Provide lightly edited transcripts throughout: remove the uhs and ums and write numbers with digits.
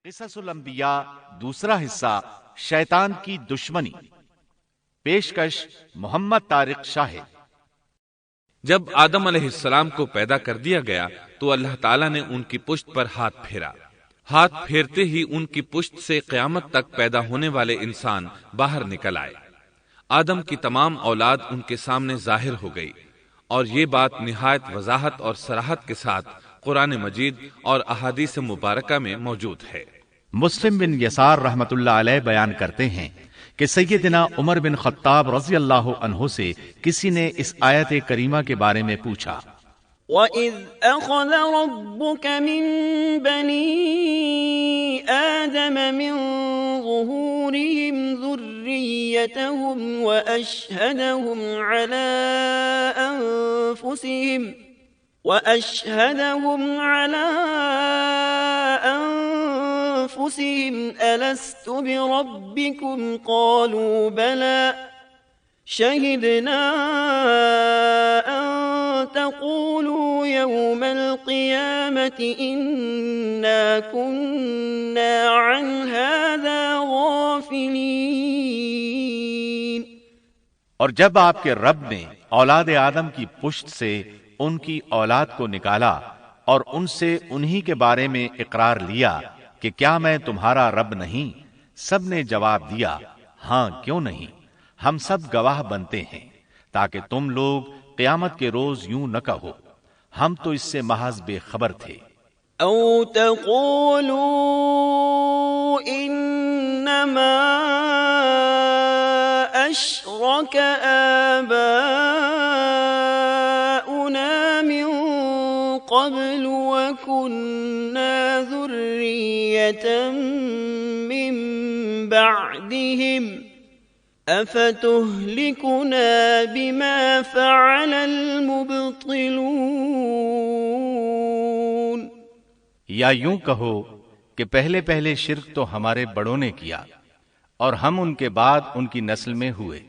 قصص الانبیاء دوسرا حصہ شیطان کی دشمنی، پیشکش محمد طارق شاہد۔ جب آدم علیہ السلام کو پیدا کر دیا گیا تو اللہ تعالیٰ نے ان کی پشت پر ہاتھ پھیرا۔ ہاتھ پھیرتے ہی ان کی پشت سے قیامت تک پیدا ہونے والے انسان باہر نکل آئے۔ آدم کی تمام اولاد ان کے سامنے ظاہر ہو گئی، اور یہ بات نہایت وضاحت اور صراحت کے ساتھ قرآن مجید اور احادیث مبارکہ میں موجود ہے۔ مسلم بن یسار رحمت اللہ علیہ بیان کرتے ہیں کہ سیدنا عمر بن خطاب رضی اللہ عنہ سے کسی نے اس آیت کریمہ کے بارے میں پوچھا، وَإِذْ أَخَذَ رَبُّكَ مِن بَنِي آدَمَ مِن ظُهُورِهِمْ ذُرِّيَّتَهُمْ وَأَشْهَدَهُمْ عَلَىٰ أَنفُسِهِمْ أَلَسْتُ بِرَبِّكُمْ قَالُوا بَلَىٰ شَهِدْنَا أَن تَقُولُوا يَوْمَ الْقِيَامَةِ إِنَّا كُنَّا عَنْ هَٰذَا غَافِلِينَ۔ اور جب آپ کے رب نے اولاد آدم کی پشت سے ان کی اولاد کو نکالا اور ان سے انہی کے بارے میں اقرار لیا کہ کیا میں تمہارا رب نہیں، سب نے جواب دیا ہاں کیوں نہیں، ہم سب گواہ بنتے ہیں، تاکہ تم لوگ قیامت کے روز یوں نہ کہو ہم تو اس سے محض بے خبر تھے۔ او تقولوا انما اشرك آباؤنا من قبل وكنا ذرية من بعدهم افتهلكنا بما فعل المبطلون۔ یا یوں کہو کہ پہلے پہلے شرک تو ہمارے بڑوں نے کیا اور ہم ان کے بعد ان کی نسل میں ہوئے،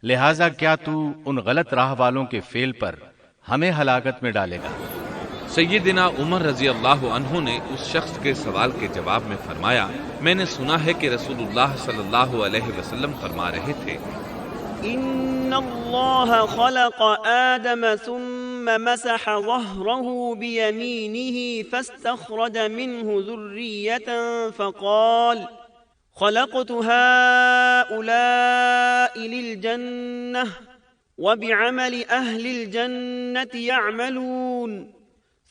لہٰذا کیا تو ان غلط راہ والوں کے فعل پر ہمیں ہلاکت میں ڈالے گا؟ سیدنا عمر رضی اللہ عنہ نے اس شخص کے سوال کے جواب میں فرمایا، میں نے سنا ہے کہ رسول اللہ صلی اللہ علیہ وسلم فرما رہے تھے، ان اللہ خلق آدم ثم مسح ظهره بيمينه فاستخرج منه ذرية فقال خلقت هؤلاء للجنة وبعمل أهل الجنة يعملون،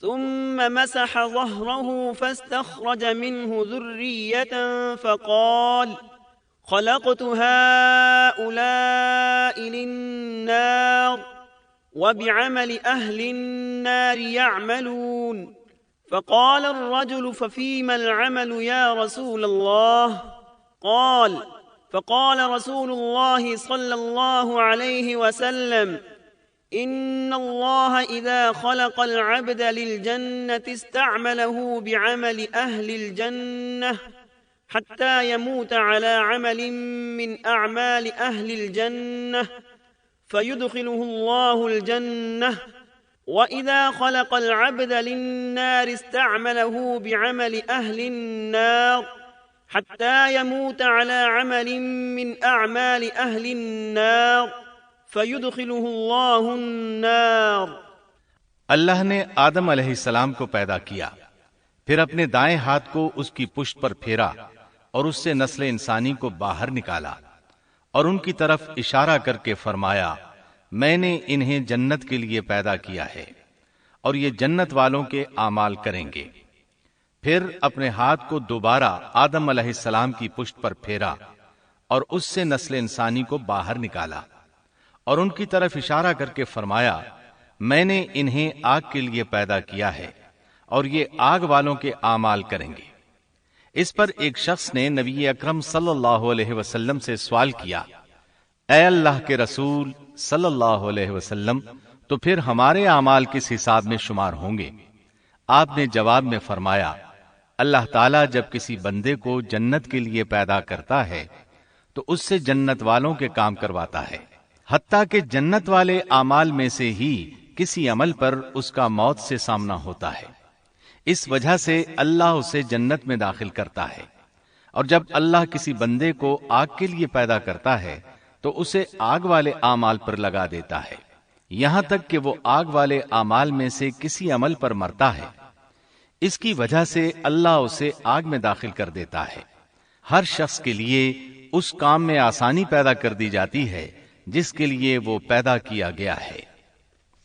ثم مسح ظهره فاستخرج منه ذرية فقال خلقت هؤلاء للنار وبعمل أهل النار يعملون، فقال الرجل ففيما العمل يا رسول الله؟ فقال رسول الله صلى الله عليه وسلم إن الله إذا خلق العبد للجنة استعمله بعمل أهل الجنة حتى يموت على عمل من أعمال أهل الجنة فيدخله الله الجنة، وإذا خلق العبد للنار استعمله بعمل أهل النار حتى يموت على عمل من أعمال أهل النار فيدخله الله النار۔ اللہ نے آدم علیہ السلام کو پیدا کیا، پھر اپنے دائیں ہاتھ کو اس کی پشت پر پھیرا اور اس سے نسل انسانی کو باہر نکالا اور ان کی طرف اشارہ کر کے فرمایا، میں نے انہیں جنت کے لیے پیدا کیا ہے اور یہ جنت والوں کے اعمال کریں گے۔ پھر اپنے ہاتھ کو دوبارہ آدم علیہ السلام کی پشت پر پھیرا اور اس سے نسل انسانی کو باہر نکالا اور ان کی طرف اشارہ کر کے فرمایا، میں نے انہیں آگ کے لیے پیدا کیا ہے اور یہ آگ والوں کے اعمال کریں گے۔ اس پر ایک شخص نے نبی اکرم صلی اللہ علیہ وسلم سے سوال کیا، اے اللہ کے رسول صلی اللہ علیہ وسلم، تو پھر ہمارے اعمال کس حساب میں شمار ہوں گے؟ آپ نے جواب میں فرمایا، اللہ تعالیٰ جب کسی بندے کو جنت کے لیے پیدا کرتا ہے تو اس سے جنت والوں کے کام کرواتا ہے، حتیٰ کہ جنت والے اعمال میں سے ہی کسی عمل پر اس کا موت سے سامنا ہوتا ہے۔ اس وجہ سے اللہ اسے جنت میں داخل کرتا ہے، اور جب اللہ کسی بندے کو آگ کے لیے پیدا کرتا ہے تو اسے آگ والے اعمال پر لگا دیتا ہے، یہاں تک کہ وہ آگ والے اعمال میں سے کسی عمل پر مرتا ہے۔ اس کی وجہ سے اللہ اسے آگ میں داخل کر دیتا ہے۔ ہر شخص کے لیے اس کام میں آسانی پیدا کر دی جاتی ہے جس کے لیے وہ پیدا کیا گیا ہے۔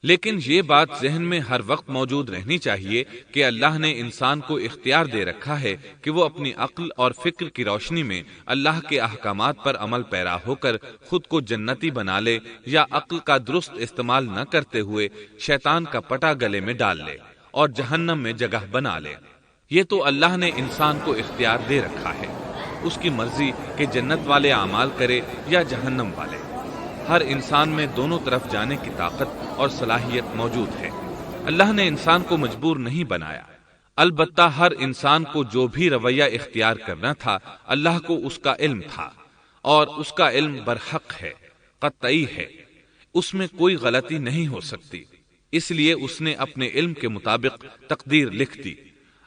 لیکن یہ بات ذہن میں ہر وقت موجود رہنی چاہیے کہ اللہ نے انسان کو اختیار دے رکھا ہے کہ وہ اپنی عقل اور فکر کی روشنی میں اللہ کے احکامات پر عمل پیرا ہو کر خود کو جنتی بنا لے، یا عقل کا درست استعمال نہ کرتے ہوئے شیطان کا پٹا گلے میں ڈال لے اور جہنم میں جگہ بنا لے۔ یہ تو اللہ نے انسان کو اختیار دے رکھا ہے، اس کی مرضی کہ جنت والے اعمال کرے یا جہنم والے۔ ہر انسان میں دونوں طرف جانے کی طاقت اور صلاحیت موجود ہے۔ اللہ نے انسان کو مجبور نہیں بنایا، البتہ ہر انسان کو جو بھی رویہ اختیار کرنا تھا اللہ کو اس کا علم تھا، اور اس کا علم برحق ہے، قطعی ہے، اس میں کوئی غلطی نہیں ہو سکتی، اس لیے اس نے اپنے علم کے مطابق تقدیر لکھ دی۔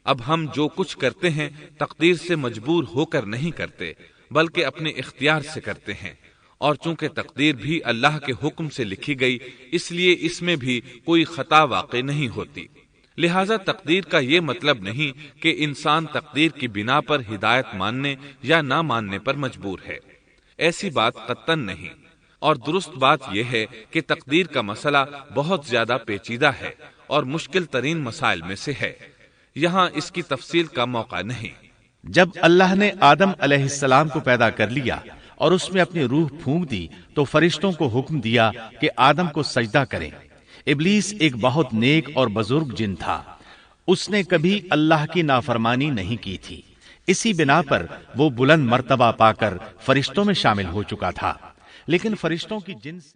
اب ہم جو کچھ کرتے ہیں تقدیر سے مجبور ہو کر نہیں کرتے، بلکہ اپنے اختیار سے کرتے ہیں، اور چونکہ تقدیر بھی اللہ کے حکم سے لکھی گئی اس لیے اس میں بھی کوئی خطا واقع نہیں ہوتی۔ لہذا تقدیر کا یہ مطلب نہیں کہ انسان تقدیر کی بنا پر ہدایت ماننے یا نہ ماننے پر مجبور ہے، ایسی بات قطعاً نہیں۔ اور درست بات یہ ہے کہ تقدیر کا مسئلہ بہت زیادہ پیچیدہ ہے اور مشکل ترین مسائل میں سے ہے، یہاں اس کی تفصیل کا موقع نہیں۔ جب اللہ نے آدم علیہ السلام کو پیدا کر لیا اور اس میں اپنی روح پھونک دی تو فرشتوں کو حکم دیا کہ آدم کو سجدہ کریں۔ ابلیس ایک بہت نیک اور بزرگ جن تھا، اس نے کبھی اللہ کی نافرمانی نہیں کی تھی، اسی بنا پر وہ بلند مرتبہ پا کر فرشتوں میں شامل ہو چکا تھا، لیکن فرشتوں کی جن سے